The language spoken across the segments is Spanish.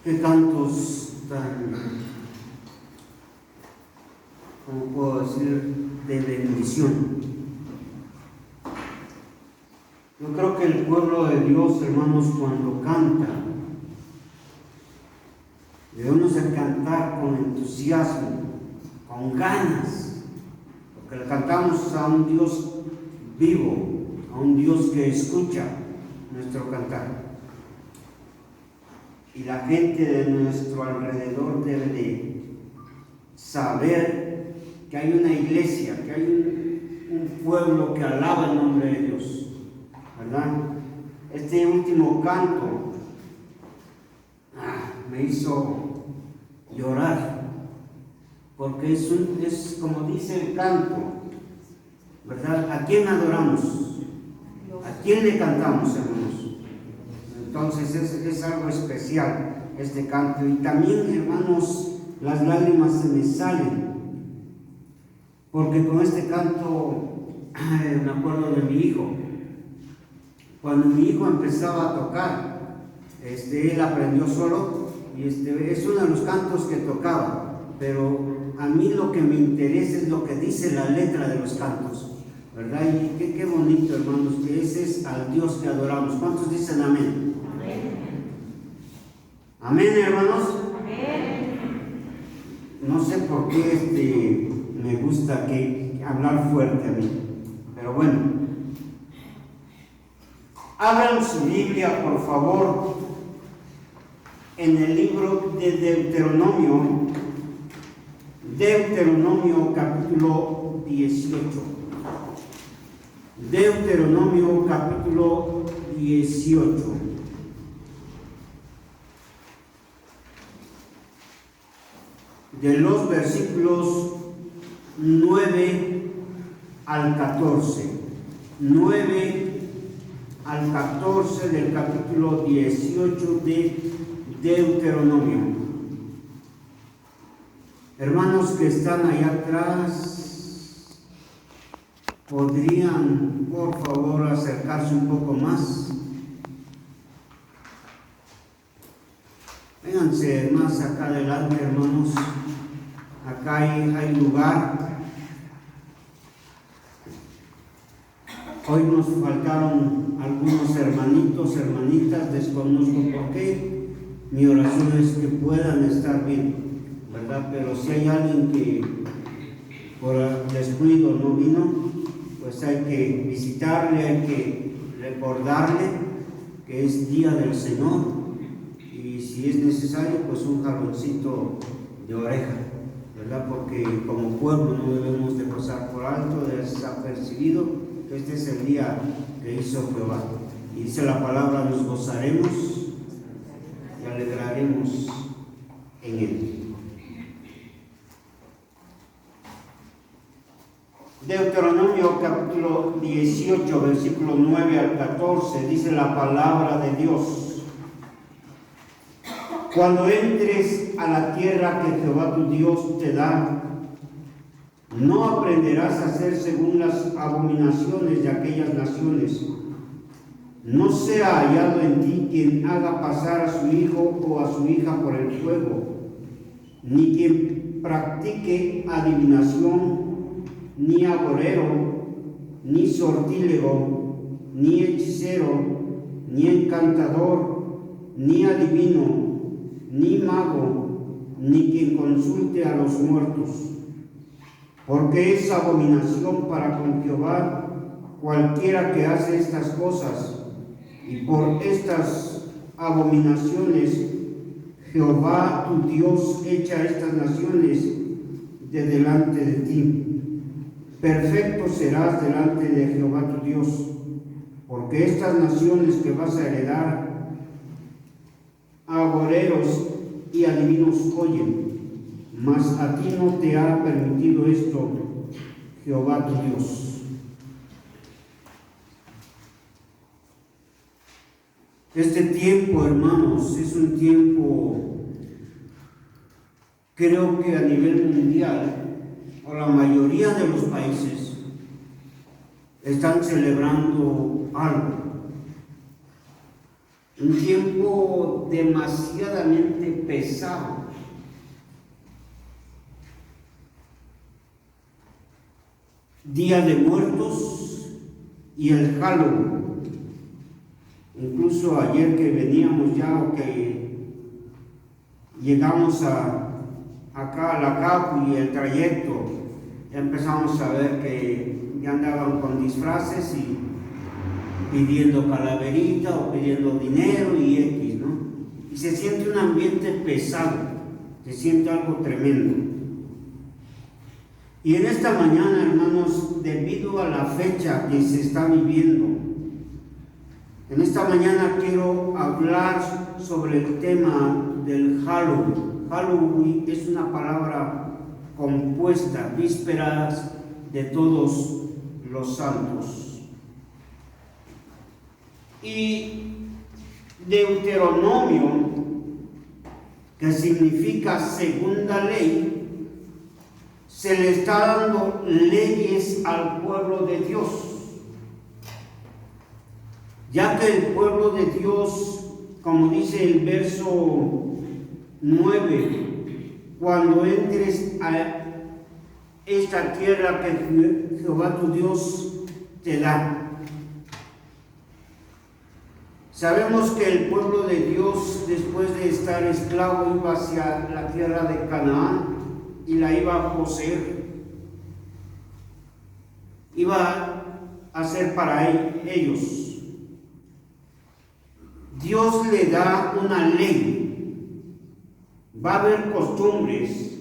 Qué cantos tan, ¿cómo puedo decir?, de bendición. Yo creo que el pueblo de Dios, hermanos, cuando canta, debemos de cantar con entusiasmo, con ganas, porque le cantamos a un Dios vivo, a un Dios que escucha nuestro cantar. Y la gente de nuestro alrededor debe de saber que hay una iglesia, que hay un pueblo que alaba el nombre de Dios, ¿verdad? Este último canto me hizo llorar, porque es como dice el canto, ¿verdad? ¿A quién adoramos? ¿A quién le cantamos, hermanos? Entonces es algo especial este canto. Y también, hermanos, las lágrimas se me salen, porque con este canto me acuerdo de mi hijo. Cuando mi hijo empezaba a tocar, él aprendió solo, y es uno de los cantos que tocaba, pero a mí lo que me interesa es lo que dice la letra de los cantos, ¿verdad? Y qué bonito, hermanos, que ese es al Dios que adoramos. ¿Cuántos dicen amén? Amén, hermanos. Amén. No sé por qué me gusta hablar fuerte a mí, pero bueno. Abran su Biblia, por favor, en el libro de Deuteronomio capítulo 18. Deuteronomio capítulo 18. De los versículos 9 al 14. 9 al 14 del capítulo 18 de Deuteronomio. Hermanos que están allá atrás, ¿podrían por favor acercarse un poco más? Vénganse más acá adelante, hermanos. Acá hay lugar. Hoy nos faltaron algunos hermanitos, hermanitas, desconozco por qué. Mi oración es que puedan estar bien, ¿verdad? Pero si hay alguien que por descuido no vino, pues hay que visitarle, hay que recordarle que es día del Señor, y si es necesario, pues un jaloncito de oreja, ¿verdad? Porque como pueblo no debemos de pasar por alto, desapercibido, que este es el día que hizo Jehová. Y dice la palabra: nos gozaremos y alegraremos en él. Deuteronomio capítulo 18, versículo 9 al 14, dice la palabra de Dios: cuando entres a la tierra que Jehová tu Dios te da, no aprenderás a hacer según las abominaciones de aquellas naciones. No sea hallado en ti quien haga pasar a su hijo o a su hija por el fuego, ni quien practique adivinación, ni agorero, ni sortílego, ni hechicero, ni encantador, ni adivino, ni mago, ni quien consulte a los muertos, porque es abominación para con Jehová cualquiera que hace estas cosas, y por estas abominaciones Jehová tu Dios echa estas naciones de delante de ti. Perfecto serás delante de Jehová tu Dios, porque estas naciones que vas a heredar, agoreros y adivinos oyen, mas a ti no te ha permitido esto Jehová tu Dios. Este tiempo, hermanos, es un tiempo, creo que a nivel mundial, o la mayoría de los países, están celebrando algo. un tiempo demasiadamente pesado. Día de Muertos y el Halloween. Incluso ayer que veníamos ya, o que llegamos acá a la CAPU y el trayecto, ya empezamos a ver que ya andaban con disfraces y pidiendo calaverita o pidiendo dinero y X, ¿no? Y se siente un ambiente pesado, se siente algo tremendo. Y en esta mañana, hermanos, debido a la fecha que se está viviendo, en esta mañana quiero hablar sobre el tema del Halloween. Halloween es una palabra compuesta, vísperas de todos los santos. Y Deuteronomio, que significa segunda ley, se le está dando leyes al pueblo de Dios, ya que el pueblo de Dios, como dice el verso 9, cuando entres a esta tierra que Jehová tu Dios te da. Sabemos que el pueblo de Dios, después de estar esclavo, iba hacia la tierra de Canaán y la iba a poseer. Iba a ser para ellos. Dios le da una ley. Va a haber costumbres,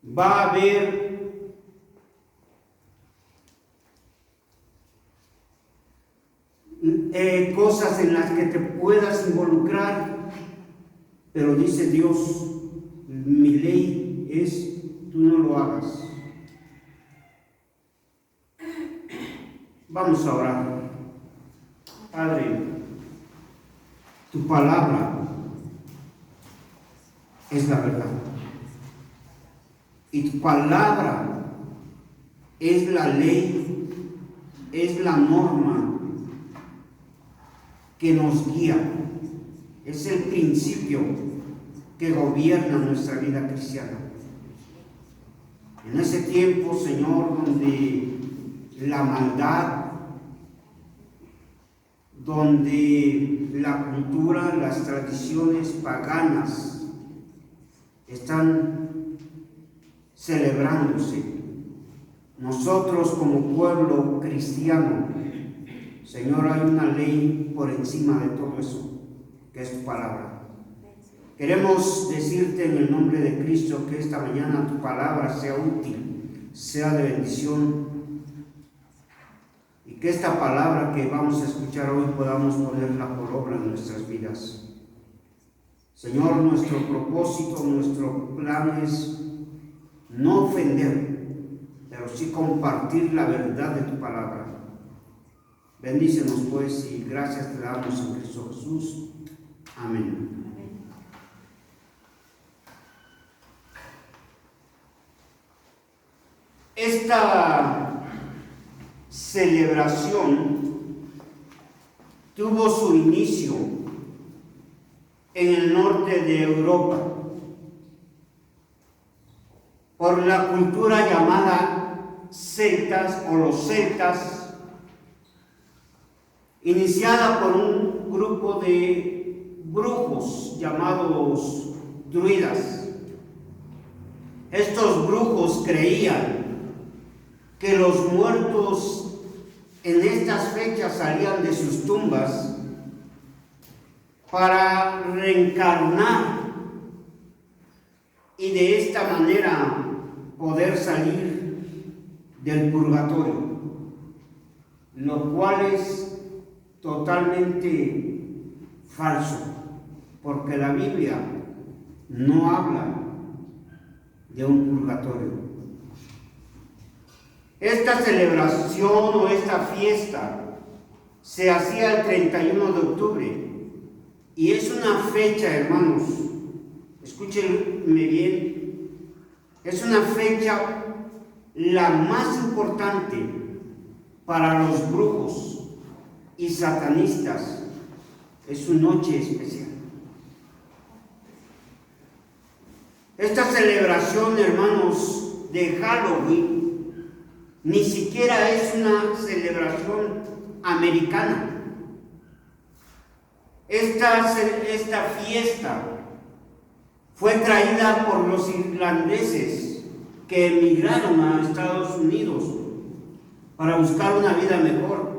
va a haber cosas en las que te puedas involucrar, pero dice Dios, mi ley es, tú no lo hagas. Vamos a orar. Padre, tu palabra es la verdad. Y tu palabra es la ley, es la norma que nos guía. Es el principio que gobierna nuestra vida cristiana. En ese tiempo, Señor, donde la maldad, donde la cultura, las tradiciones paganas están celebrándose, nosotros como pueblo cristiano, Señor, hay una ley por encima de todo eso, que es tu palabra. Queremos decirte en el nombre de Cristo que esta mañana tu palabra sea útil, sea de bendición, y que esta palabra que vamos a escuchar hoy podamos ponerla por obra en nuestras vidas. Señor, nuestro propósito, nuestro plan es no ofender, pero sí compartir la verdad de tu palabra. Bendícenos pues y gracias te damos en Cristo Jesús. Amén. Esta celebración tuvo su inicio en el norte de Europa por la cultura llamada celtas o los celtas, iniciada por un grupo de brujos llamados druidas. Estos brujos creían que los muertos en estas fechas salían de sus tumbas para reencarnar y de esta manera poder salir del purgatorio, lo cual es totalmente falso, porque la Biblia no habla de un purgatorio. Esta celebración o esta fiesta se hacía el 31 de octubre y es una fecha, hermanos, escúchenme bien, es una fecha la más importante para los brujos y satanistas es su noche especial. Esta celebración, hermanos, de Halloween, ni siquiera es una celebración americana. Esta fiesta fue traída por los irlandeses que emigraron a Estados Unidos para buscar una vida mejor.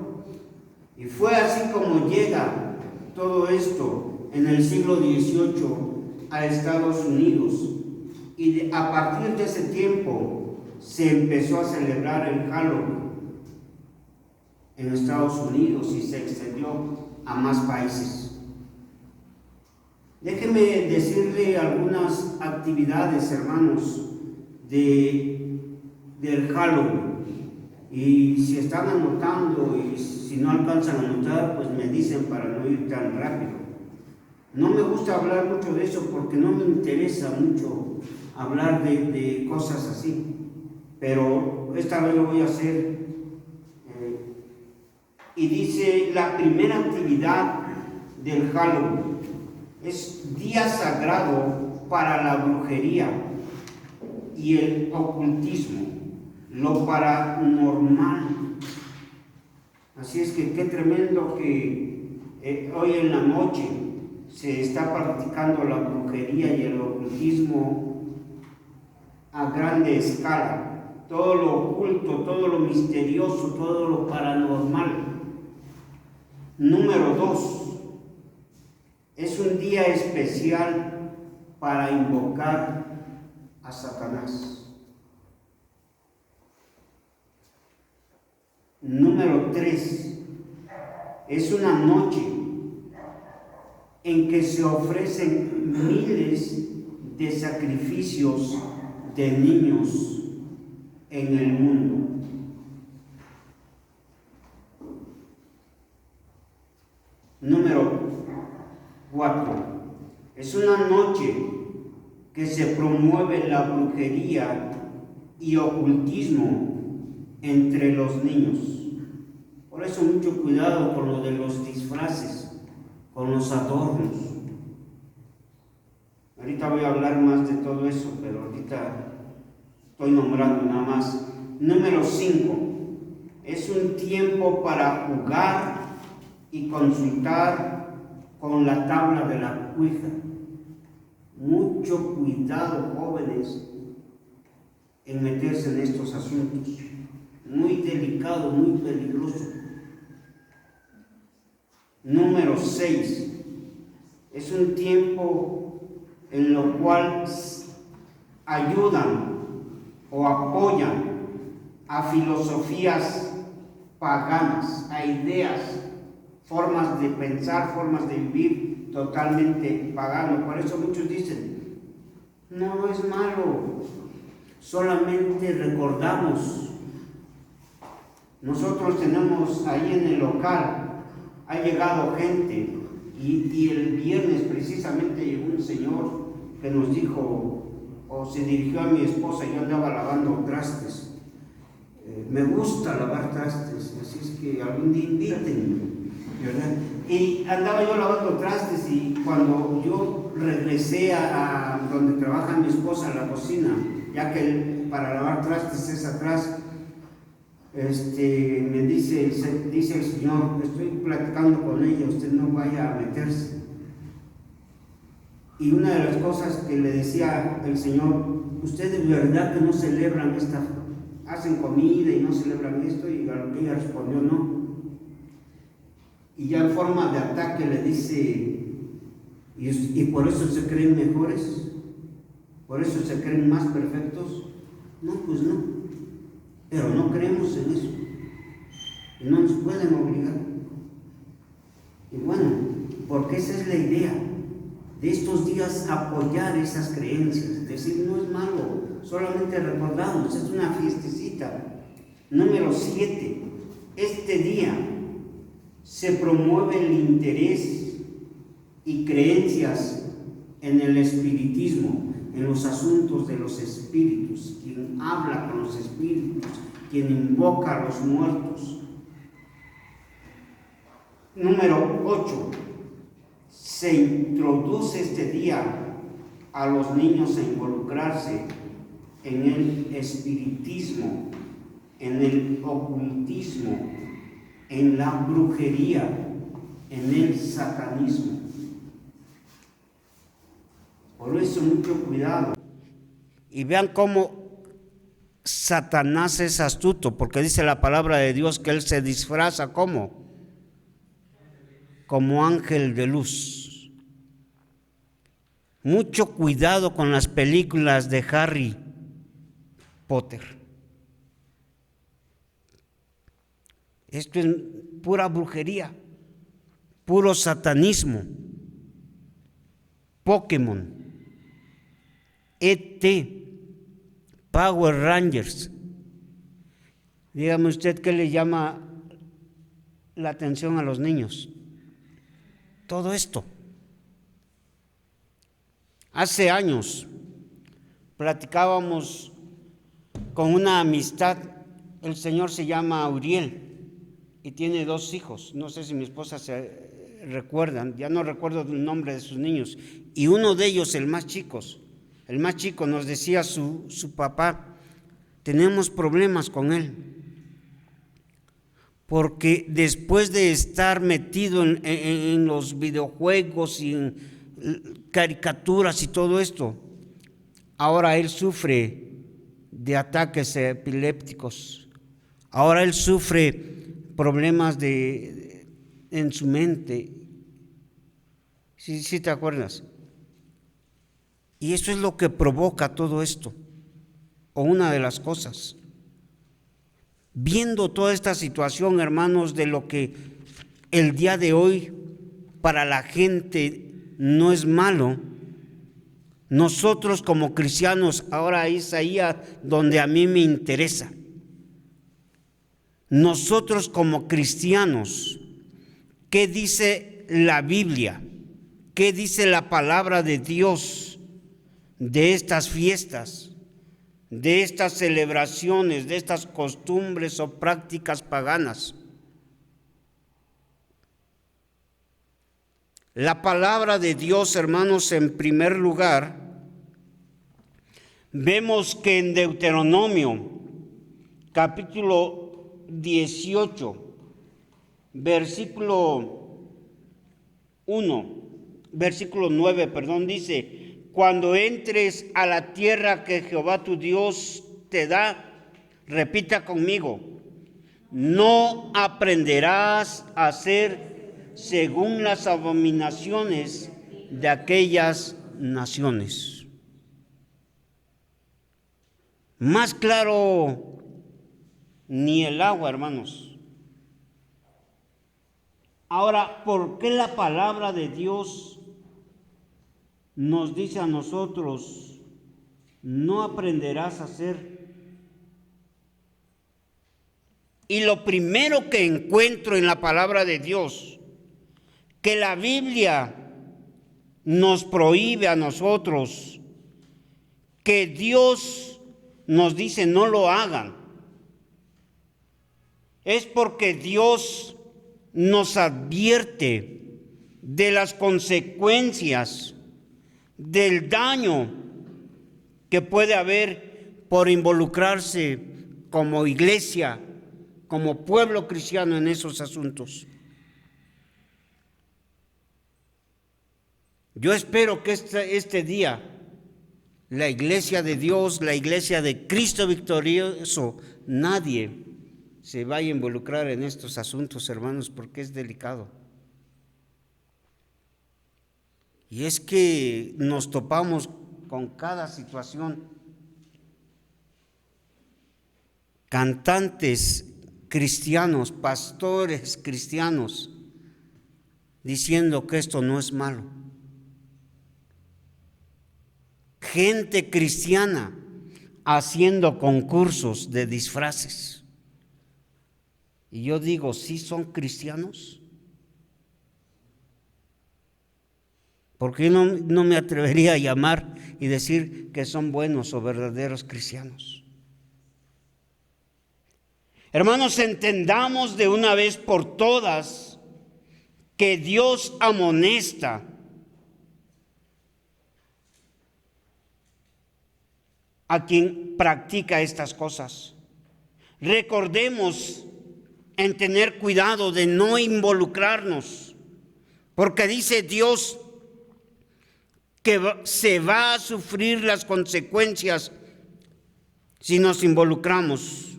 Y fue así como llega todo esto en el siglo XVIII a Estados Unidos. Y a partir de ese tiempo se empezó a celebrar el Halloween en Estados Unidos y se extendió a más países. Déjenme decirle algunas actividades, hermanos, del Halloween. Y si están anotando y si no alcanzan a anotar, pues me dicen para no ir tan rápido. No me gusta hablar mucho de eso porque no me interesa mucho hablar de cosas así. Pero esta vez lo voy a hacer. Y dice, la primera actividad del Halloween es día sagrado para la brujería y el ocultismo, lo paranormal. Así es que qué tremendo que hoy en la noche se está practicando la brujería y el ocultismo a grande escala. Todo lo oculto, todo lo misterioso, todo lo paranormal. Número 2. Es un día especial para invocar a Satanás. Número 3. Es una noche en que se ofrecen miles de sacrificios de niños en el mundo. Número 4. Es una noche que se promueve la brujería y ocultismo entre los niños. Por eso mucho cuidado con lo de los disfraces, con los adornos. Ahorita voy a hablar más de todo eso, pero ahorita estoy nombrando nada más. Número 5. Es un tiempo para jugar y consultar con la tabla de la Ouija. Mucho cuidado, jóvenes, en meterse en estos asuntos. Muy delicado, muy peligroso. Número 6. Es un tiempo en lo cual ayudan o apoyan a filosofías paganas, a ideas, formas de pensar, formas de vivir totalmente pagano. Por eso muchos dicen, no es malo, solamente recordamos. Nosotros tenemos ahí en el local, ha llegado gente y el viernes precisamente llegó un señor que nos dijo, o se dirigió a mi esposa, yo andaba lavando trastes. Me gusta lavar trastes, así es que algún día invítenme, ¿verdad? Y andaba yo lavando trastes y cuando yo regresé a donde trabaja mi esposa, a la cocina, ya que para lavar trastes es atrás, me dice el Señor, estoy platicando con ella, usted no vaya a meterse. Y una de las cosas que le decía el Señor, ustedes de verdad que no celebran hacen comida y no celebran esto, y a lo que ella respondió no. Y ya en forma de ataque le dice, y por eso se creen mejores, por eso se creen más perfectos. No, pues no, pero no creemos en eso y no nos pueden obligar. Y bueno, porque esa es la idea de estos días, apoyar esas creencias, decir no es malo, solamente recordamos, es una fiestecita. Número 7, este día se promueve el interés y creencias en el espiritismo, en los asuntos de los espíritus, quien habla con los espíritus, quien invoca a los muertos. Número 8, se introduce este día a los niños a involucrarse en el espiritismo, en el ocultismo, en la brujería, en el satanismo. Por eso mucho cuidado. Y vean cómo Satanás es astuto, porque dice la palabra de Dios que él se disfraza como ángel de luz. Mucho cuidado con las películas de Harry Potter. Esto es pura brujería, puro satanismo. Pokémon, ET, Power Rangers. Dígame usted qué le llama la atención a los niños. Todo esto. Hace años platicábamos con una amistad. El señor se llama Uriel y tiene 2 hijos. No sé si mi esposa se recuerdan, ya no recuerdo el nombre de sus niños. Y uno de ellos, el más chico, nos decía su papá, tenemos problemas con él, porque después de estar metido en los videojuegos y en caricaturas y todo esto, ahora él sufre de ataques epilépticos, ahora él sufre problemas en su mente. Sí te acuerdas. Y eso es lo que provoca todo esto, o una de las cosas. Viendo toda esta situación, hermanos, de lo que el día de hoy para la gente no es malo, nosotros como cristianos, ahora es ahí donde a mí me interesa. Nosotros como cristianos, ¿qué dice la Biblia? ¿Qué dice la palabra de Dios de estas fiestas, de estas celebraciones, de estas costumbres o prácticas paganas? La palabra de Dios, hermanos, en primer lugar, vemos que en Deuteronomio, capítulo 18, versículo 9, dice: cuando entres a la tierra que Jehová tu Dios te da, repita conmigo, no aprenderás a hacer según las abominaciones de aquellas naciones. Más claro ni el agua, hermanos. Ahora, ¿por qué la palabra de Dios nos dice a nosotros, no aprenderás a hacer? Y lo primero que encuentro en la palabra de Dios, que la Biblia nos prohíbe a nosotros, que Dios nos dice no lo hagan, es porque Dios nos advierte de las consecuencias, del daño que puede haber por involucrarse como iglesia, como pueblo cristiano en esos asuntos. Yo espero que este día la iglesia de Dios, la iglesia de Cristo victorioso, nadie se vaya a involucrar en estos asuntos, hermanos, porque es delicado. Y es que nos topamos con cada situación. Cantantes cristianos, pastores cristianos, diciendo que esto no es malo. Gente cristiana haciendo concursos de disfraces. Y yo digo, ¿sí son cristianos? Porque yo no me atrevería a llamar y decir que son buenos o verdaderos cristianos. Hermanos, entendamos de una vez por todas que Dios amonesta a quien practica estas cosas. Recordemos en tener cuidado de no involucrarnos, porque dice Dios que se va a sufrir las consecuencias si nos involucramos.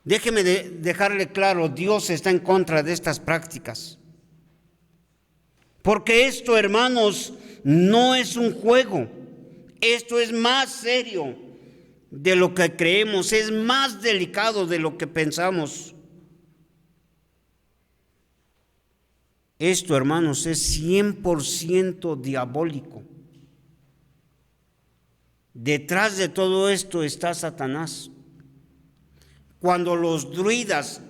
Déjeme dejarle claro, Dios está en contra de estas prácticas. Porque esto, hermanos, no es un juego. Esto es más serio de lo que creemos, es más delicado de lo que pensamos. Esto, hermanos, es 100% diabólico. Detrás de todo esto está Satanás. Cuando los druidas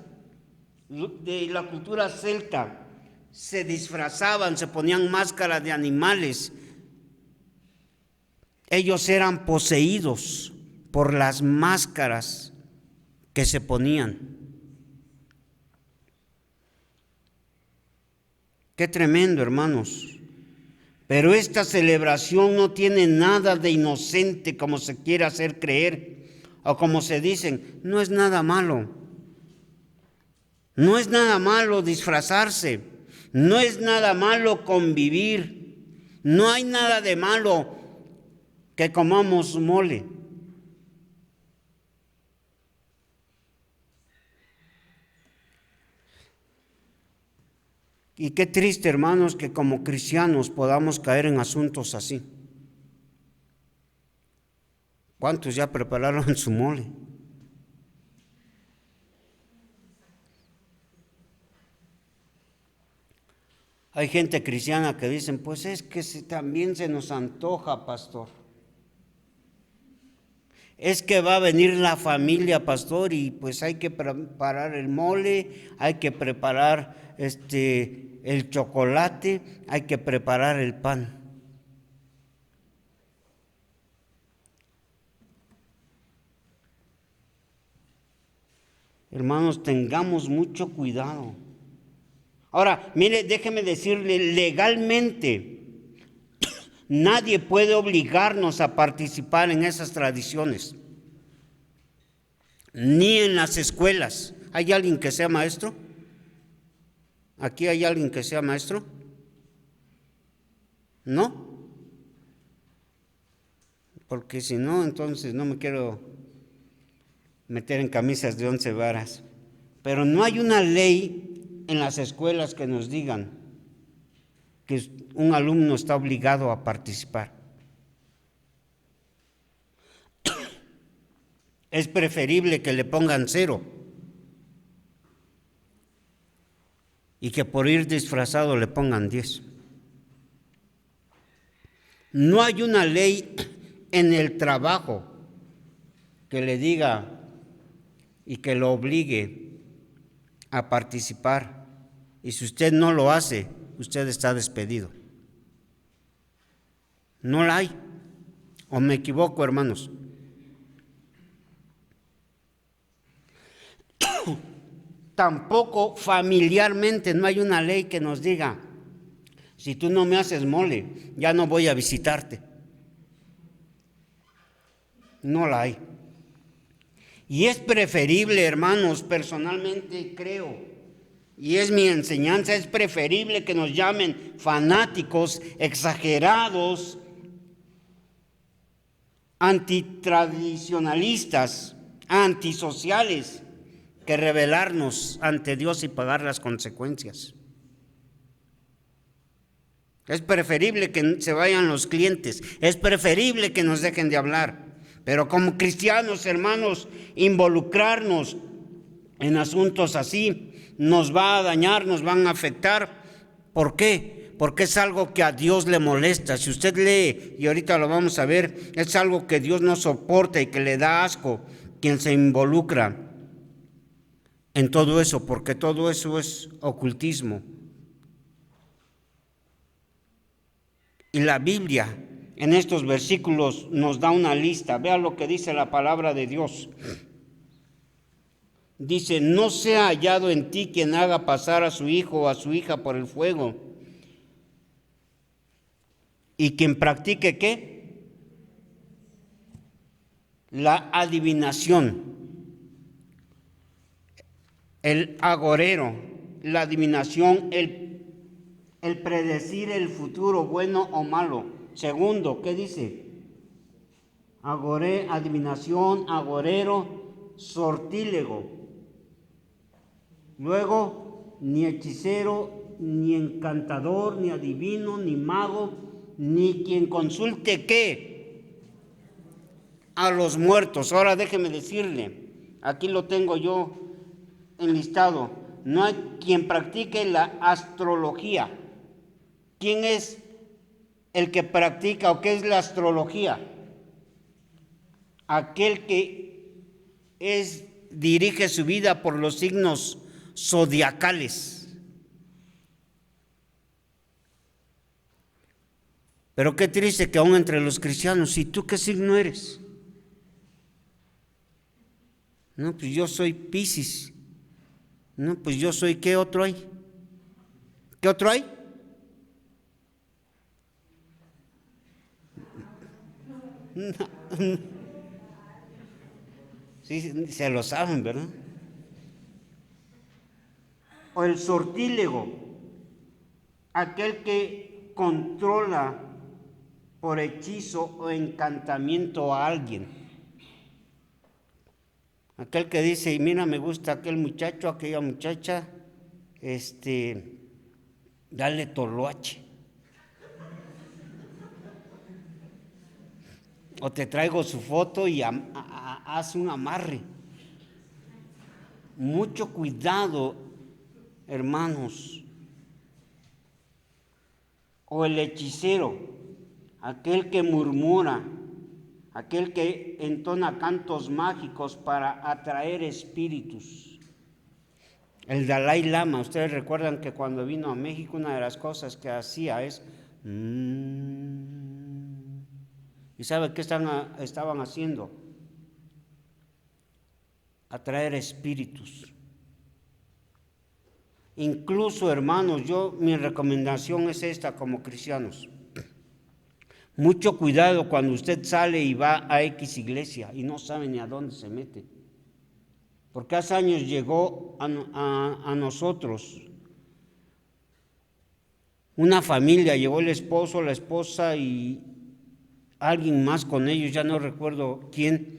de la cultura celta se disfrazaban, se ponían máscaras de animales, ellos eran poseídos por las máscaras que se ponían. Qué tremendo, hermanos. Pero esta celebración no tiene nada de inocente como se quiere hacer creer, o como se dicen, no es nada malo. No es nada malo disfrazarse, no es nada malo convivir, no hay nada de malo que comamos mole. Y qué triste, hermanos, que como cristianos podamos caer en asuntos así. ¿Cuántos ya prepararon su mole? Hay gente cristiana que dicen, pues es que también se nos antoja, pastor. Es que va a venir la familia, pastor, y pues hay que preparar el mole, hay que preparar el chocolate, hay que preparar el pan. Hermanos, tengamos mucho cuidado. Ahora, mire, déjeme decirle, legalmente nadie puede obligarnos a participar en esas tradiciones, ni en las escuelas. ¿Hay alguien que sea maestro? ¿Aquí hay alguien que sea maestro? ¿No? Porque si no, entonces no me quiero meter en camisas de 11 varas. Pero no hay una ley en las escuelas que nos digan que un alumno está obligado a participar. Es preferible que le pongan 0 y que por ir disfrazado le pongan 10. No hay una ley en el trabajo que le diga y que lo obligue a participar. Y si usted no lo hace, usted está despedido. No la hay. ¿O me equivoco, hermanos? Tampoco familiarmente no hay una ley que nos diga, si tú no me haces mole, ya no voy a visitarte. No la hay. Y es preferible, hermanos, personalmente creo, y es mi enseñanza, es preferible que nos llamen fanáticos, exagerados, antitradicionalistas, antisociales, que rebelarnos ante Dios y pagar las consecuencias. Es preferible que se vayan los clientes, es preferible que nos dejen de hablar. Pero como cristianos, hermanos, involucrarnos en asuntos así nos va a dañar, nos van a afectar. ¿Por qué? Porque es algo que a Dios le molesta. Si usted lee, y ahorita lo vamos a ver, es algo que Dios no soporta y que le da asco quien se involucra en todo eso, porque todo eso es ocultismo. Y la Biblia en estos versículos nos da una lista. Vea lo que dice la palabra de Dios. Dice, no sea hallado en ti quien haga pasar a su hijo o a su hija por el fuego. Y quien practique, ¿qué? la adivinación, el agorero, la adivinación, el predecir el futuro, bueno o malo. Segundo, ¿qué dice? Adivinación, agorero, sortílego. Luego, ni hechicero, ni encantador, ni adivino, ni mago, ni quien consulte ¿qué? A los muertos. Ahora déjeme decirle, aquí lo tengo yo enlistado. No hay quien practique la astrología. ¿Quién es el que practica o qué es la astrología? Aquel que dirige su vida por los signos zodiacales. Pero qué triste que aún entre los cristianos, ¿y tú qué signo eres? No, pues yo soy Piscis. No, pues yo soy, ¿qué otro hay? ¿Qué otro hay? No. Sí, se lo saben, ¿verdad? O el sortílego, aquel que controla por hechizo o encantamiento a alguien. Aquel que dice, mira, me gusta aquel muchacho, aquella muchacha, dale toloache. O te traigo su foto y haz un amarre. Mucho cuidado, hermanos. O el hechicero, aquel que murmura, aquel que entona cantos mágicos para atraer espíritus. El Dalai Lama, ustedes recuerdan que cuando vino a México una de las cosas que hacía es ¿y sabe qué estaban haciendo? Atraer espíritus. Incluso, hermanos, mi recomendación es esta como cristianos. Mucho cuidado cuando usted sale y va a X iglesia y no sabe ni a dónde se mete. Porque hace años llegó a nosotros una familia, llegó el esposo, la esposa y alguien más con ellos, ya no recuerdo quién.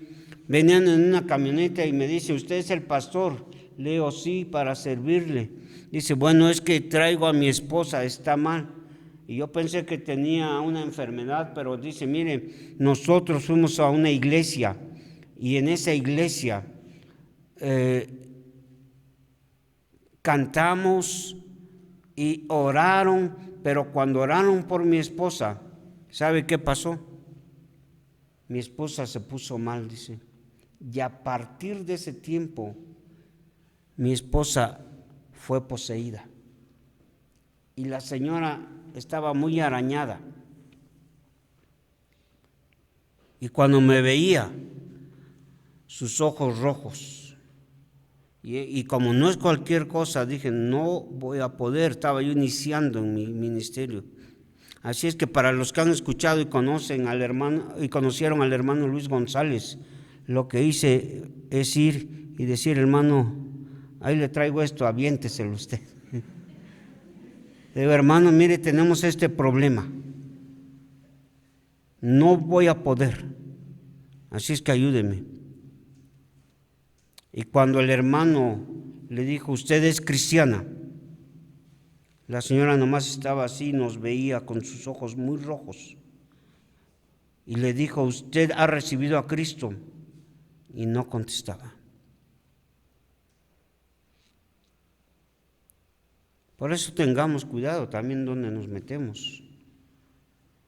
Venían en una camioneta y me dice, ¿usted es el pastor? Le digo, sí, para servirle. Dice, bueno, es que traigo a mi esposa, está mal. Y yo pensé que tenía una enfermedad, pero dice, mire, nosotros fuimos a una iglesia y en esa iglesia cantamos y oraron, pero cuando oraron por mi esposa, ¿sabe qué pasó? Mi esposa se puso mal, dice. Y a partir de ese tiempo, mi esposa fue poseída. Y la señora estaba muy arañada. Y cuando me veía, sus ojos rojos. Y como no es cualquier cosa, dije, no voy a poder. Estaba yo iniciando en mi ministerio. Así es que para los que han escuchado y conocen al hermano y conocieron al hermano Luis González, lo que hice es ir y decir, hermano, ahí le traigo esto, aviénteselo usted. Le digo, hermano, mire, tenemos este problema. No voy a poder. Así es que ayúdeme. Y cuando el hermano le dijo, usted es cristiana, la señora nomás estaba así, nos veía con sus ojos muy rojos. Y le dijo, ¿usted ha recibido a Cristo? Y no contestaba. Por eso tengamos cuidado también donde nos metemos.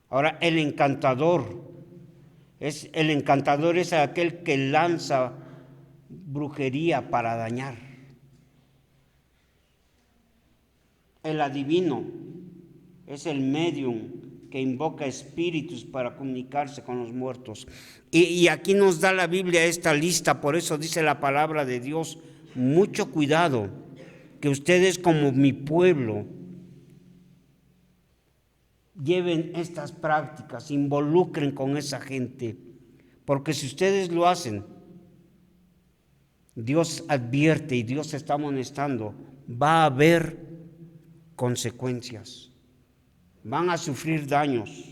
Ahora, el encantador es aquel que lanza brujería para dañar. El adivino es el medium que invoca espíritus para comunicarse con los muertos. Y aquí nos da la Biblia esta lista, por eso dice la palabra de Dios, mucho cuidado, que ustedes como mi pueblo lleven estas prácticas, involucren con esa gente, Porque si ustedes lo hacen, Dios advierte y Dios está amonestando, va a haber consecuencias, van a sufrir daños.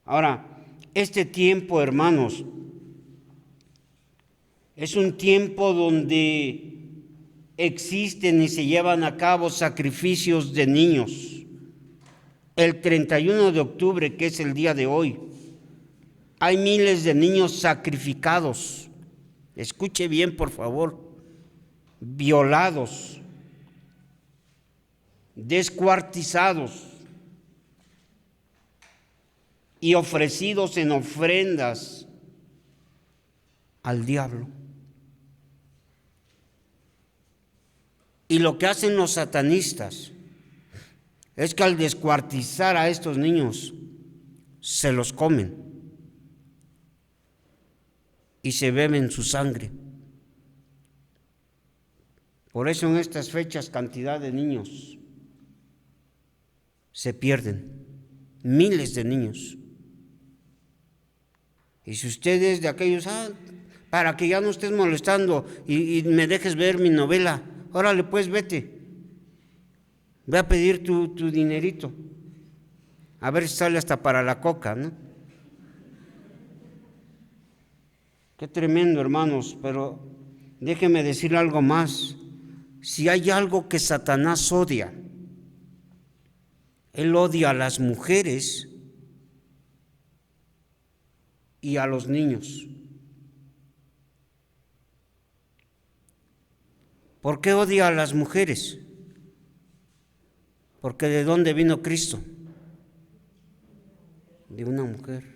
Ahora, este tiempo, hermanos, es un tiempo donde existen y se llevan a cabo sacrificios de niños. El 31 de octubre, que es el día de hoy, hay miles de niños sacrificados. Escuche bien, por favor. Violados, descuartizados y ofrecidos en ofrendas al diablo. Y lo que hacen los satanistas es que al descuartizar a estos niños, se los comen y se beben su sangre. Por eso en estas fechas cantidad de niños se pierden, miles de niños. Y si usted es de aquellos, para que ya no estés molestando y me dejes ver mi novela, órale pues vete, ve a pedir tu dinerito, a ver si sale hasta para la coca, ¿no? Qué tremendo, hermanos, pero déjeme decir algo más. Si hay algo que Satanás odia, él odia a las mujeres y a los niños. ¿Por qué odia a las mujeres? Porque ¿de dónde vino Cristo? De una mujer.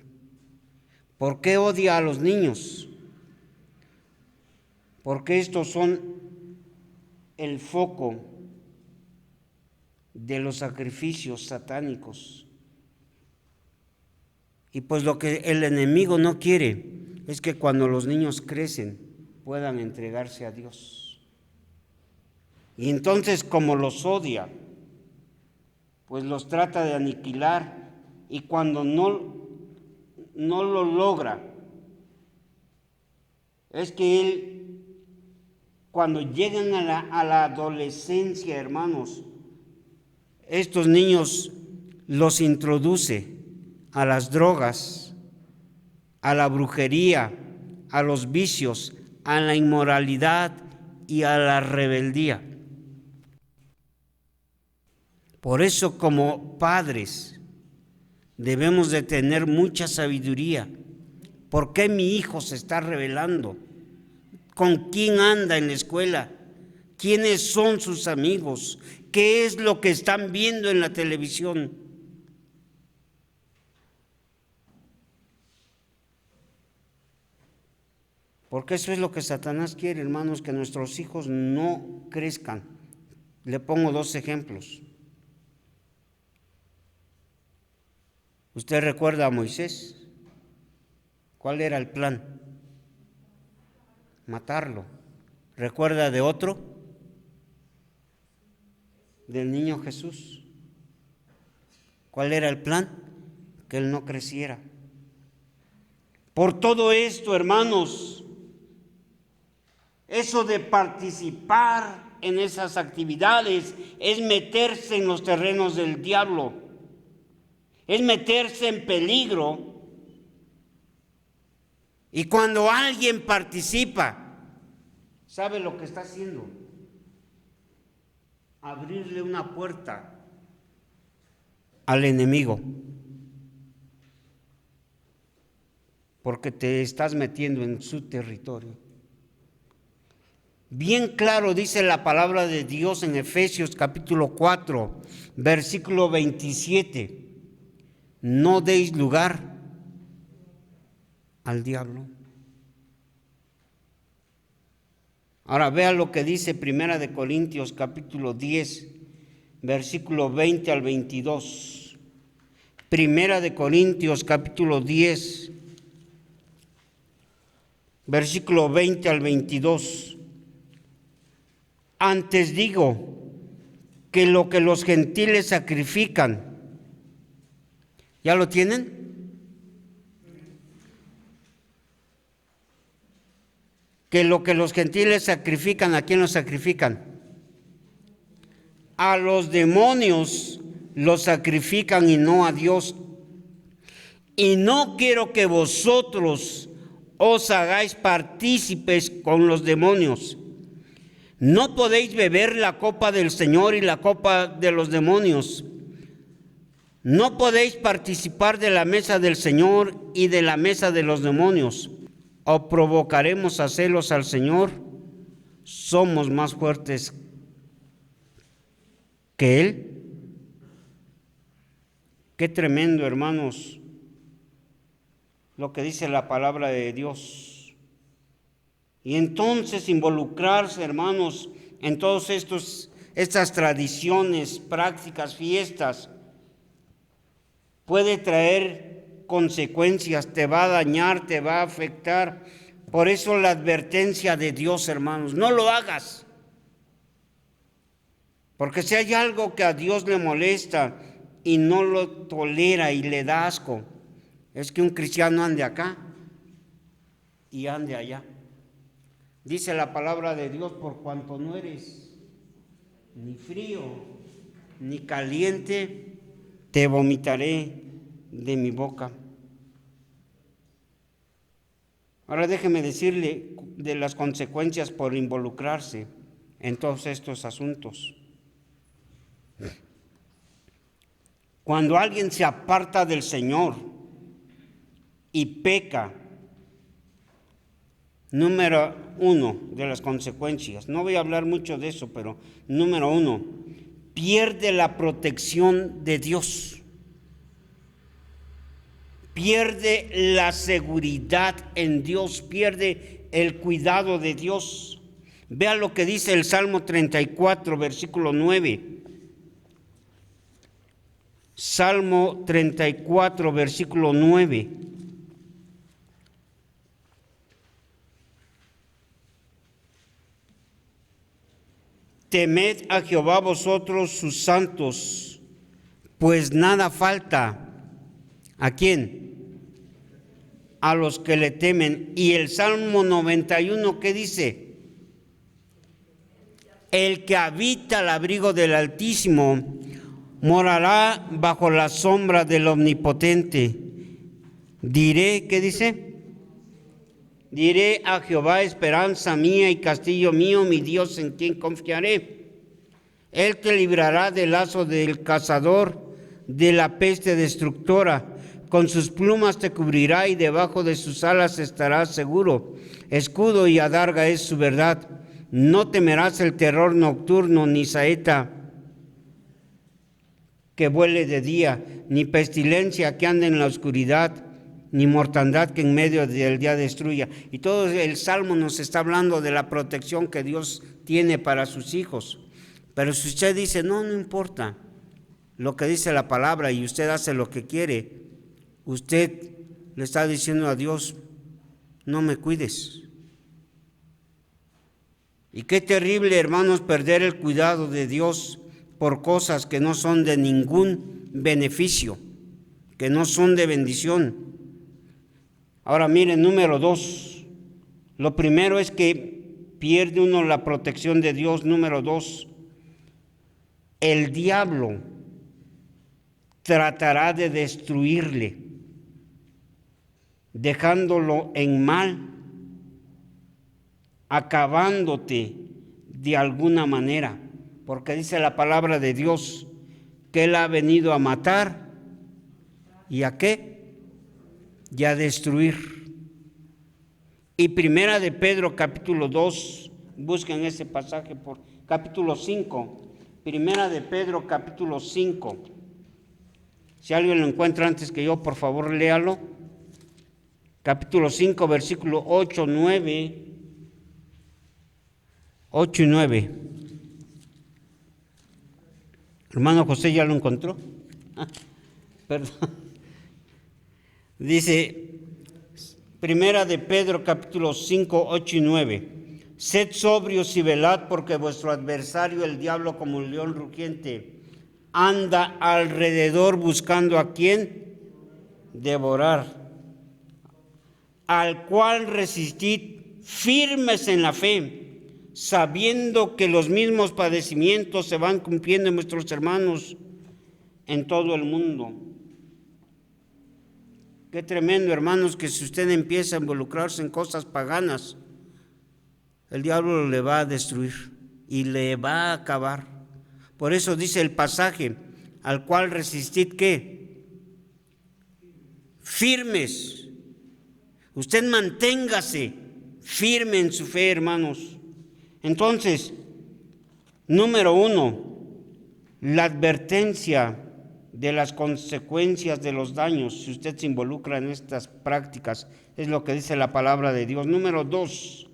¿Por qué odia a los niños? Porque estos son el foco de los sacrificios satánicos. Y pues lo que el enemigo no quiere es que cuando los niños crecen puedan entregarse a Dios. Y entonces, como los odia, pues los trata de aniquilar, y cuando no lo logra, es que él, cuando llegan a la adolescencia, hermanos, estos niños los introduce a las drogas, a la brujería, a los vicios, a la inmoralidad y a la rebeldía. Por eso, como padres, debemos de tener mucha sabiduría. ¿Por qué mi hijo se está rebelando? ¿Con quién anda en la escuela? ¿Quiénes son sus amigos? ¿Qué es lo que están viendo en la televisión? Porque eso es lo que Satanás quiere, hermanos, que nuestros hijos no crezcan. Le pongo 2 ejemplos. ¿Usted recuerda a Moisés? ¿Cuál era el plan? Matarlo. ¿Recuerda de otro? Del niño Jesús. ¿Cuál era el plan? Que él no creciera. Por todo esto, hermanos, eso de participar en esas actividades es meterse en los terrenos del diablo, es meterse en peligro. Y cuando alguien participa, ¿sabe lo que está haciendo? Abrirle una puerta al enemigo, porque te estás metiendo en su territorio. Bien claro dice la palabra de Dios en Efesios capítulo 4, versículo 27. No deis lugar al diablo. Ahora vea lo que dice Primera de Corintios capítulo 10, versículo 20 al 22. Primera de Corintios capítulo 10, versículo 20 al 22. Antes digo que lo que los gentiles sacrifican, ¿ya lo tienen? que lo que los gentiles sacrifican, ¿a quién los sacrifican? A los demonios los sacrifican y no a Dios. Y no quiero que vosotros os hagáis partícipes con los demonios. No podéis beber la copa del Señor y la copa de los demonios. No podéis participar de la mesa del Señor y de la mesa de los demonios. ¿O provocaremos a celos al Señor? ¿Somos más fuertes que Él? Qué tremendo, hermanos, lo que dice la palabra de Dios. Y entonces involucrarse, hermanos, en todas estas tradiciones, prácticas, fiestas, puede traer consecuencias, te va a dañar, te va a afectar. Por eso la advertencia de Dios, hermanos, no lo hagas. Porque si hay algo que a Dios le molesta y no lo tolera y le da asco, es que un cristiano ande acá y ande allá. Dice la palabra de Dios: por cuanto no eres ni frío ni caliente, te vomitaré de mi boca. Ahora déjeme decirle de las consecuencias por involucrarse en todos estos asuntos. Cuando alguien se aparta del Señor y peca, número 1 de las consecuencias, no voy a hablar mucho de eso, pero número 1, pierde la protección de Dios, pierde la seguridad en Dios, pierde el cuidado de Dios. Vea lo que dice el Salmo 34, versículo 9. Salmo 34, versículo 9. Temed a Jehová vosotros sus santos, pues nada falta. ¿A quién? A los que le temen. Y el Salmo 91, ¿qué dice? El que habita al abrigo del Altísimo morará bajo la sombra del Omnipotente. Diré, ¿qué dice? Diré a Jehová, esperanza mía y castillo mío, mi Dios en quien confiaré. Él te librará del lazo del cazador, de la peste destructora. Con sus plumas te cubrirá y debajo de sus alas estarás seguro. Escudo y adarga es su verdad. No temerás el terror nocturno, ni saeta que vuele de día, ni pestilencia que ande en la oscuridad, ni mortandad que en medio del día destruya. Y todo el Salmo nos está hablando de la protección que Dios tiene para sus hijos. Pero si usted dice, no importa lo que dice la palabra y usted hace lo que quiere, usted le está diciendo a Dios, no me cuides. Y qué terrible, hermanos, perder el cuidado de Dios por cosas que no son de ningún beneficio, que no son de bendición. Ahora miren, número 2, lo primero es que pierde uno la protección de Dios. Número 2, el diablo tratará de destruirle, dejándolo en mal, acabándote de alguna manera, porque dice la palabra de Dios que Él ha venido a matar y ¿a qué? Y a destruir. Y primera de Pedro capítulo 2, busquen ese pasaje por capítulo 5, primera de Pedro capítulo 5. Si alguien lo encuentra antes que yo, por favor léalo. Capítulo 5, versículo 8 y 9. Hermano José, ¿ya lo encontró? Perdón. Dice, primera de Pedro, capítulo 5, 8 y 9. Sed sobrios y velad, porque vuestro adversario, el diablo, como un león rugiente, anda alrededor buscando a quien devorar, al cual resistid firmes en la fe, sabiendo que los mismos padecimientos se van cumpliendo en nuestros hermanos en todo el mundo. Qué tremendo, hermanos, que si usted empieza a involucrarse en cosas paganas, el diablo le va a destruir y le va a acabar. Por eso dice el pasaje, al cual resistid, ¿qué? Firmes. Usted manténgase firme en su fe, hermanos. Entonces, número 1, la advertencia de las consecuencias de los daños, si usted se involucra en estas prácticas, es lo que dice la palabra de Dios. Número 2,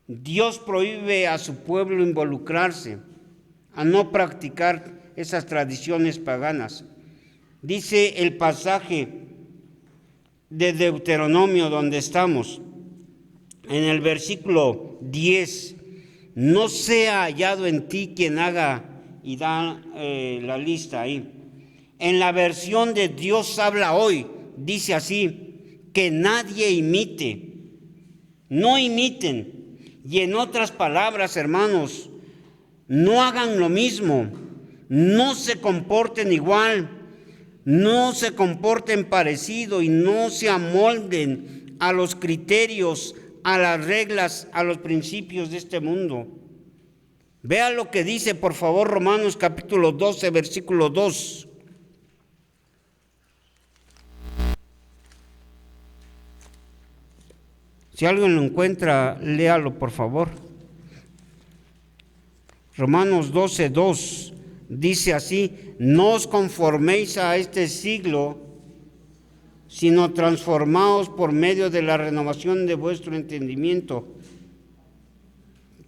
Dios prohíbe a su pueblo involucrarse, a no practicar esas tradiciones paganas. Dice el pasaje de Deuteronomio donde estamos, en el versículo 10, no sea hallado en ti quien haga, y da la lista ahí. En la versión de Dios habla hoy, dice así, que nadie imite, no imiten. Y en otras palabras, hermanos, no hagan lo mismo, no se comporten igual, no se comporten parecido y no se amolden a los criterios, a las reglas, a los principios de este mundo. Vea lo que dice, por favor, Romanos capítulo 12, versículo 2. Si alguien lo encuentra, léalo, por favor. Romanos 12, 2 dice así: no os conforméis a este siglo, sino transformaos por medio de la renovación de vuestro entendimiento.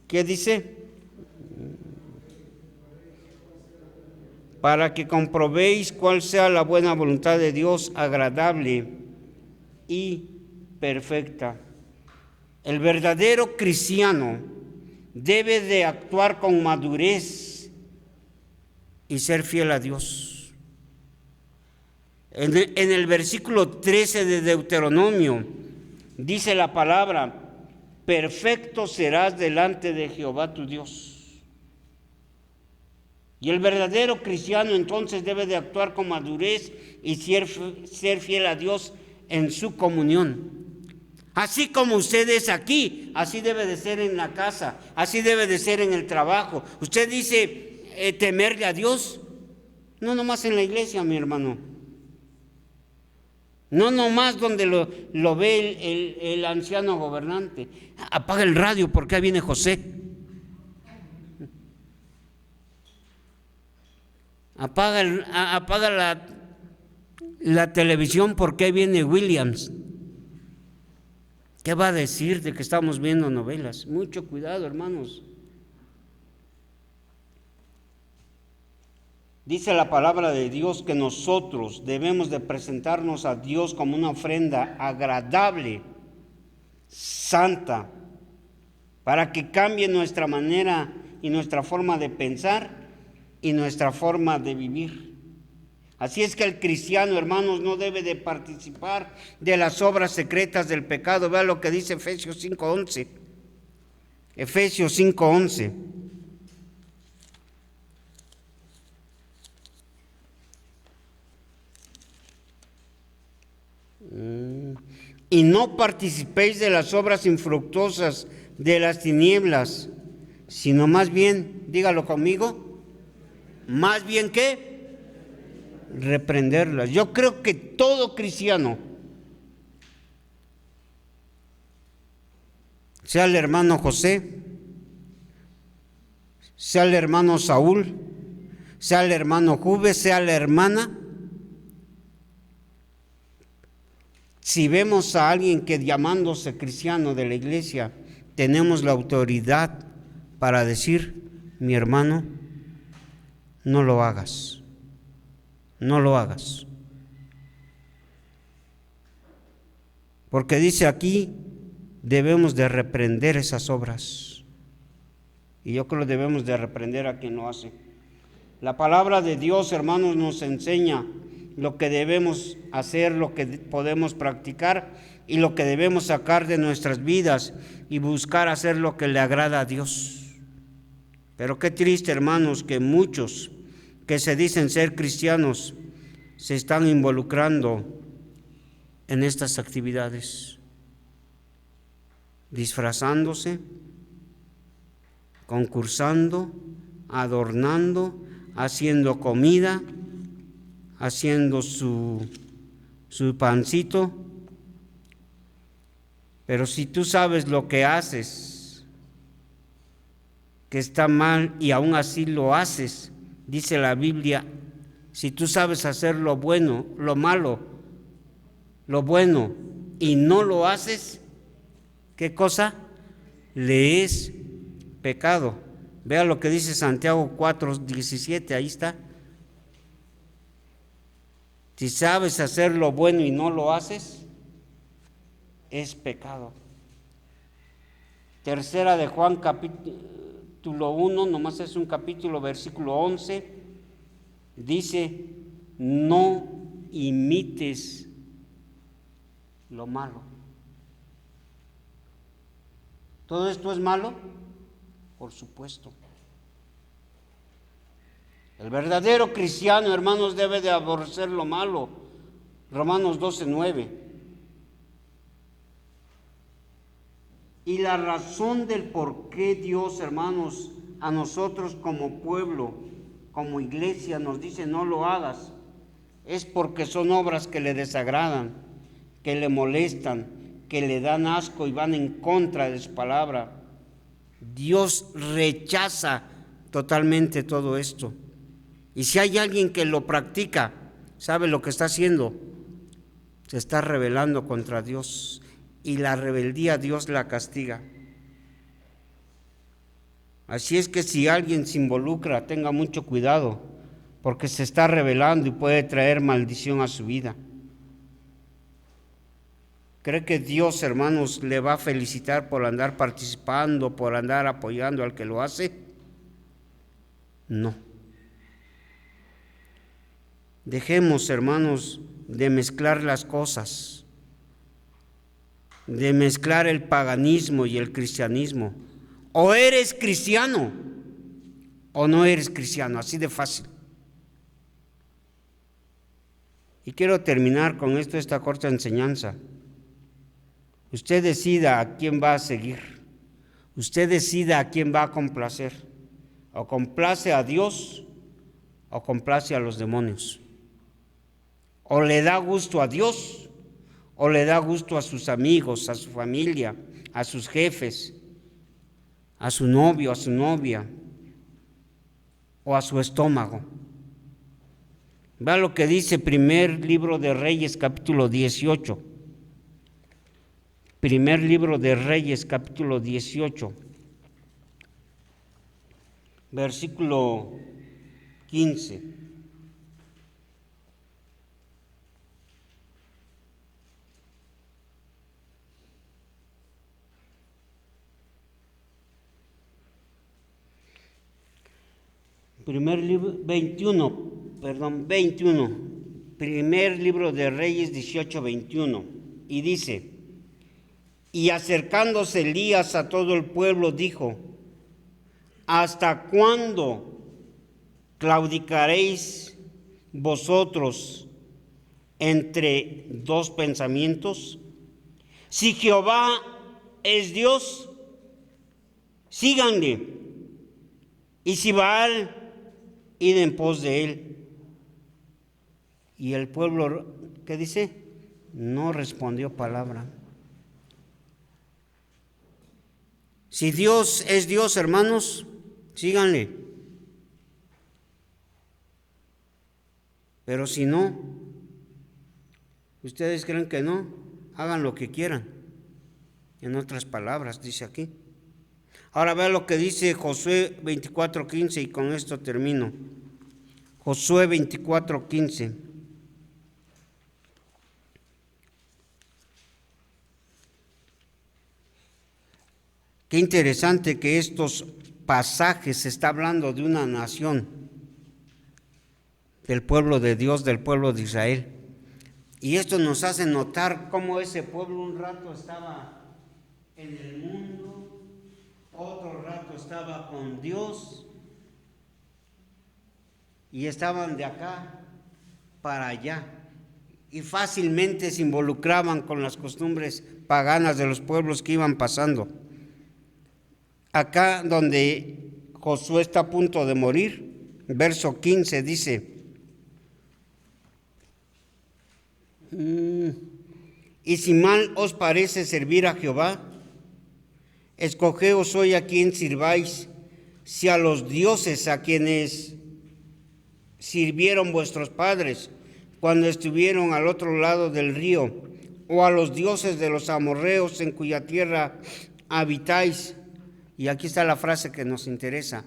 ¿Qué dice? Para que comprobéis cuál sea la buena voluntad de Dios, agradable y perfecta. El verdadero cristiano debe de actuar con madurez y ser fiel a Dios. En el versículo 13 de Deuteronomio dice la palabra: perfecto serás delante de Jehová tu Dios. Y el verdadero cristiano entonces debe de actuar con madurez y ser fiel a Dios en su comunión. Así como usted es aquí, así debe de ser en la casa, así debe de ser en el trabajo. Usted dice temerle a Dios, no nomás en la iglesia, mi hermano. No nomás donde lo ve el anciano gobernante. Apaga el radio porque ahí viene José. Apaga la televisión porque ahí viene Williams. ¿Qué va a decir de que estamos viendo novelas? Mucho cuidado, hermanos. Dice la palabra de Dios que nosotros debemos de presentarnos a Dios como una ofrenda agradable, santa, para que cambie nuestra manera y nuestra forma de pensar y nuestra forma de vivir. Así es que el cristiano, hermanos, no debe de participar de las obras secretas del pecado. Vea lo que dice Efesios 5:11. Efesios 5:11. Y no participéis de las obras infructuosas de las tinieblas, sino más bien, dígalo conmigo, más bien ¿qué? Reprenderlas. Yo creo que todo cristiano, sea el hermano José, sea el hermano Saúl, sea el hermano Juve, sea la hermana, si vemos a alguien que llamándose cristiano de la iglesia, tenemos la autoridad para decir: mi hermano, no lo hagas. No lo hagas. Porque dice aquí, debemos de reprender esas obras. Y yo creo que debemos de reprender a quien lo hace. La palabra de Dios, hermanos, nos enseña lo que debemos hacer, lo que podemos practicar, y lo que debemos sacar de nuestras vidas y buscar hacer lo que le agrada a Dios. Pero qué triste, hermanos, que muchos que se dicen ser cristianos se están involucrando en estas actividades, disfrazándose, concursando, adornando, haciendo comida, haciendo su pancito. Pero si tú sabes lo que haces, que está mal, y aún así lo haces, dice la Biblia, si tú sabes hacer lo bueno, lo malo, lo bueno, y no lo haces, ¿qué cosa? Le es pecado. Vea lo que dice Santiago 4:17, ahí está. Si sabes hacer lo bueno y no lo haces, es pecado. Tercera de Juan capítulo 1, nomás es un capítulo, versículo 11, dice, no imites lo malo. ¿Todo esto es malo? Por supuesto. El verdadero cristiano, hermanos, debe de aborrecer lo malo. Romanos 12:9. Y la razón del por qué Dios, hermanos, a nosotros como pueblo, como iglesia, nos dice no lo hagas, es porque son obras que le desagradan, que le molestan, que le dan asco y van en contra de su palabra. Dios rechaza totalmente todo esto. Y si hay alguien que lo practica, ¿sabe lo que está haciendo? Se está rebelando contra Dios, y la rebeldía Dios la castiga. Así es que si alguien se involucra, tenga mucho cuidado, porque se está rebelando y puede traer maldición a su vida. ¿Cree que Dios, hermanos, le va a felicitar por andar participando, por andar apoyando al que lo hace? No. Dejemos, hermanos, de mezclar las cosas, de mezclar el paganismo y el cristianismo. O eres cristiano o no eres cristiano, así de fácil. Y quiero terminar con esta corta enseñanza. Usted decida a quién va a seguir. Usted decida a quién va a complacer. O complace a Dios o complace a los demonios. O le da gusto a Dios o le da gusto a sus amigos, a su familia, a sus jefes, a su novio, a su novia o a su estómago. Vea lo que dice primer libro de Reyes, capítulo 18. Primer libro de Reyes, capítulo 18, versículo 15. Primer libro, 21. Primer libro de Reyes 18:21. Y dice, y acercándose Elías a todo el pueblo, dijo, ¿hasta cuándo claudicaréis vosotros entre dos pensamientos? Si Jehová es Dios, síganle, y si Baal, id en pos de él. Y el pueblo, ¿qué dice? No respondió palabra. Si Dios es Dios, hermanos, síganle. Pero si no, ustedes creen que no, hagan lo que quieran. En otras palabras, dice aquí. Ahora vea lo que dice Josué 24:15 y con esto termino. Josué 24:15. Qué interesante que estos pasajes se está hablando de una nación, del pueblo de Dios, del pueblo de Israel. Y esto nos hace notar cómo ese pueblo un rato estaba en el mundo, otro rato estaba con Dios, y estaban de acá para allá, y fácilmente se involucraban con las costumbres paganas de los pueblos que iban pasando. Acá donde Josué está a punto de morir, verso 15 dice: y si mal os parece servir a Jehová, escogeos hoy a quien sirváis, si a los dioses a quienes sirvieron vuestros padres cuando estuvieron al otro lado del río, o a los dioses de los amorreos en cuya tierra habitáis. Y aquí está la frase que nos interesa: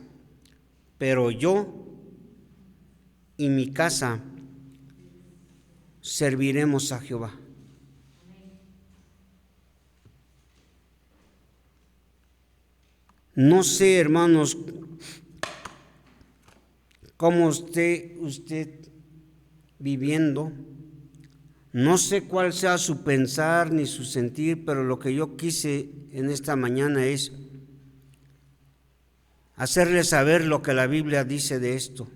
pero yo y mi casa serviremos a Jehová. No sé, hermanos, cómo esté usted viviendo. No sé cuál sea su pensar ni su sentir, pero lo que yo quise en esta mañana es hacerle saber lo que la Biblia dice de esto.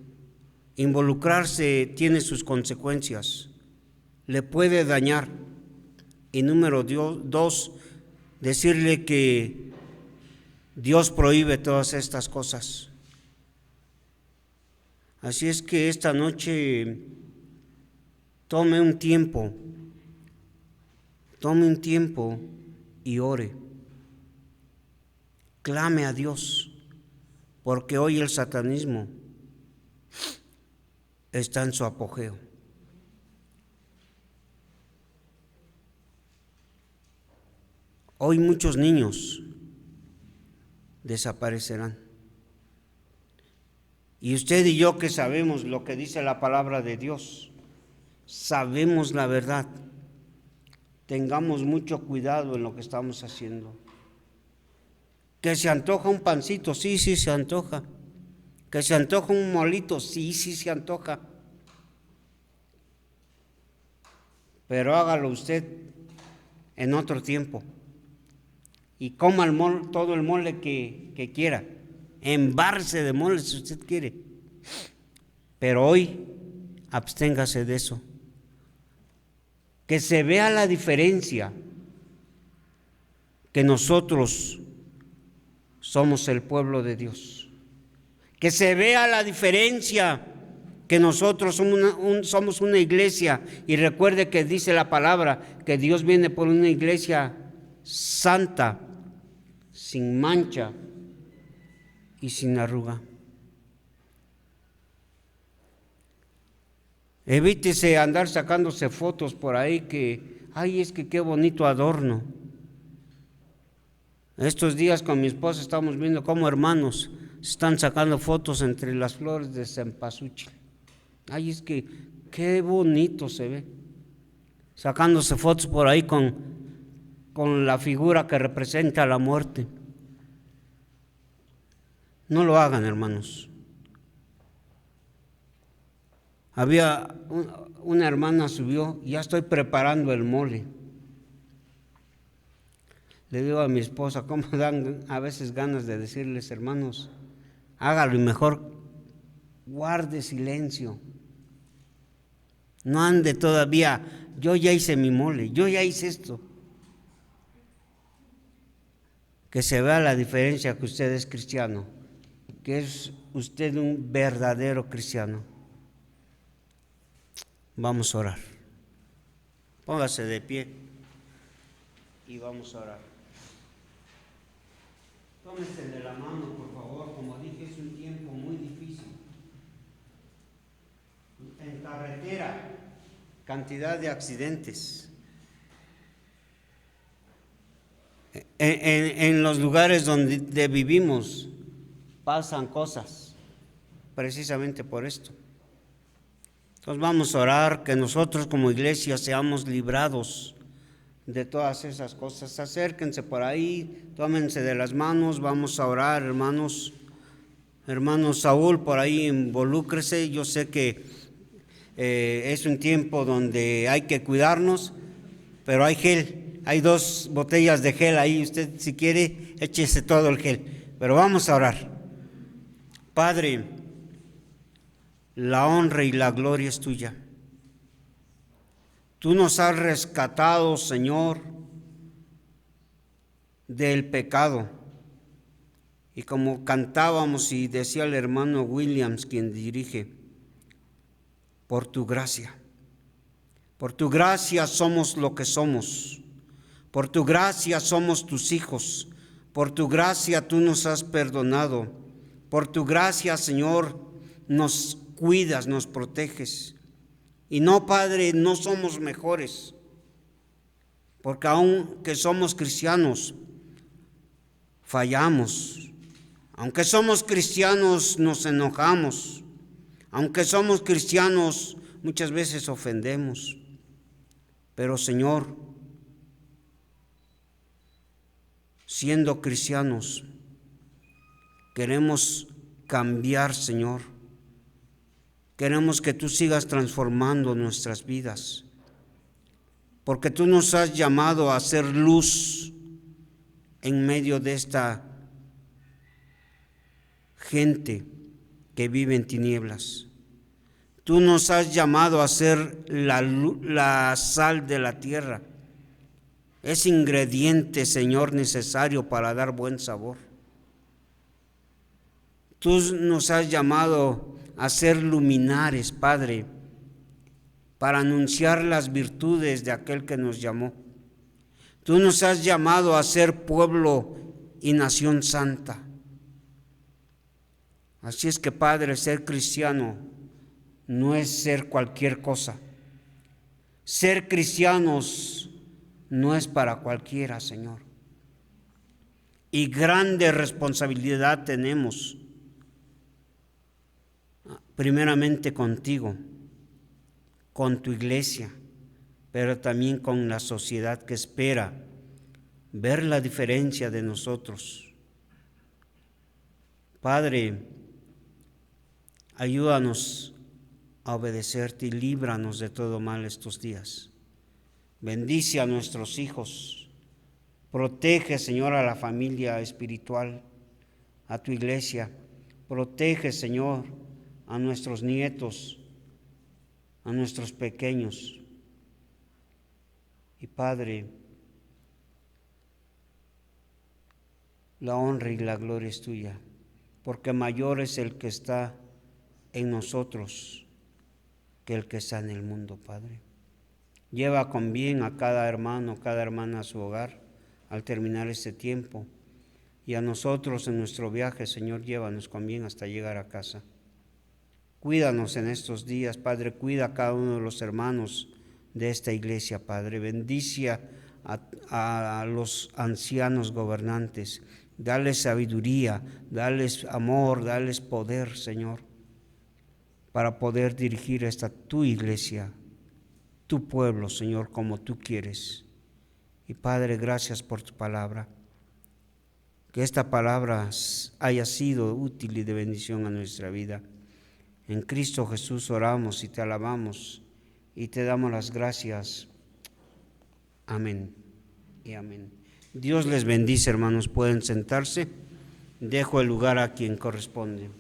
Involucrarse tiene sus consecuencias, le puede dañar. Y número 2, decirle que Dios prohíbe todas estas cosas. Así es que esta noche tome un tiempo y ore. Clame a Dios, porque hoy el satanismo está en su apogeo. Hoy muchos niños desaparecerán. Y usted y yo, que sabemos lo que dice la palabra de Dios, sabemos la verdad, tengamos mucho cuidado en lo que estamos haciendo. ¿Que se antoja un pancito? Sí, se antoja. ¿Que se antoja un molito? Sí, se antoja. Pero hágalo usted en otro tiempo. Y coma todo el mole que quiera. Embarse de mole si usted quiere. Pero hoy absténgase de eso. Que se vea la diferencia, que nosotros somos el pueblo de Dios. Que se vea la diferencia, que nosotros somos una iglesia. Y recuerde que dice la palabra que Dios viene por una iglesia santa, sin mancha y sin arruga. Evítese andar sacándose fotos por ahí es que qué bonito adorno. Estos días con mi esposa estamos viendo cómo hermanos están sacando fotos entre las flores de cempasúchil. Es que qué bonito se ve. Sacándose fotos por ahí con la figura que representa la muerte. No lo hagan, hermanos. Había una hermana subió: ya estoy preparando el mole. Le digo a mi esposa, cómo dan a veces ganas de decirles: hermanos, hágalo y mejor guarde silencio. No ande todavía, yo ya hice mi mole, yo ya hice esto. Que se vea la diferencia, que usted es cristiano, que es usted un verdadero cristiano. Vamos a orar. Póngase de pie y vamos a orar. Tómese de la mano, por favor. Como dije, es un tiempo muy difícil. En carretera, cantidad de accidentes. En los lugares donde vivimos pasan cosas, precisamente por esto. Entonces vamos a orar que nosotros como iglesia seamos librados de todas esas cosas. Acérquense por ahí, tómense de las manos, vamos a orar, hermanos. Hermano Saúl, por ahí involúcrese. Yo sé que es un tiempo donde hay que cuidarnos, pero hay gel, hay 2 botellas de gel ahí, usted si quiere, échese todo el gel, pero vamos a orar. Padre, la honra y la gloria es tuya. Tú nos has rescatado, Señor, del pecado. Y como cantábamos y decía el hermano Williams, quien dirige, por tu gracia somos lo que somos, por tu gracia somos tus hijos, por tu gracia tú nos has perdonado, por tu gracia, Señor, nos cuidas, nos proteges. Y no, Padre, no somos mejores, porque aunque somos cristianos, fallamos. Aunque somos cristianos, nos enojamos. Aunque somos cristianos, muchas veces ofendemos. Pero, Señor, siendo cristianos, queremos cambiar, Señor. Queremos que tú sigas transformando nuestras vidas, porque tú nos has llamado a ser luz en medio de esta gente que vive en tinieblas. Tú nos has llamado a ser la sal de la tierra, ese ingrediente, Señor, necesario para dar buen sabor. Tú nos has llamado a ser luminares, Padre, para anunciar las virtudes de aquel que nos llamó. Tú nos has llamado a ser pueblo y nación santa. Así es que, Padre, ser cristiano no es ser cualquier cosa. Ser cristianos no es para cualquiera, Señor. Y grande responsabilidad tenemos, primeramente contigo, con tu iglesia, pero también con la sociedad que espera ver la diferencia de nosotros. Padre, ayúdanos a obedecerte y líbranos de todo mal estos días. Bendice a nuestros hijos. Protege, Señor, a la familia espiritual, a tu iglesia. Protege, Señor, a nuestros nietos, a nuestros pequeños. Y Padre, la honra y la gloria es tuya, porque mayor es el que está en nosotros que el que está en el mundo, Padre. Lleva con bien a cada hermano, cada hermana a su hogar al terminar este tiempo. Y a nosotros en nuestro viaje, Señor, llévanos con bien hasta llegar a casa. Cuídanos en estos días, Padre, cuida a cada uno de los hermanos de esta iglesia, Padre. Bendice a los ancianos gobernantes. Dales sabiduría, dales amor, dales poder, Señor, para poder dirigir esta tu iglesia, tu pueblo, Señor, como tú quieres. Y Padre, gracias por tu palabra. Que esta palabra haya sido útil y de bendición a nuestra vida. En Cristo Jesús oramos y te alabamos y te damos las gracias. Amén y amén. Dios les bendice, hermanos. Pueden sentarse. Dejo el lugar a quien corresponde.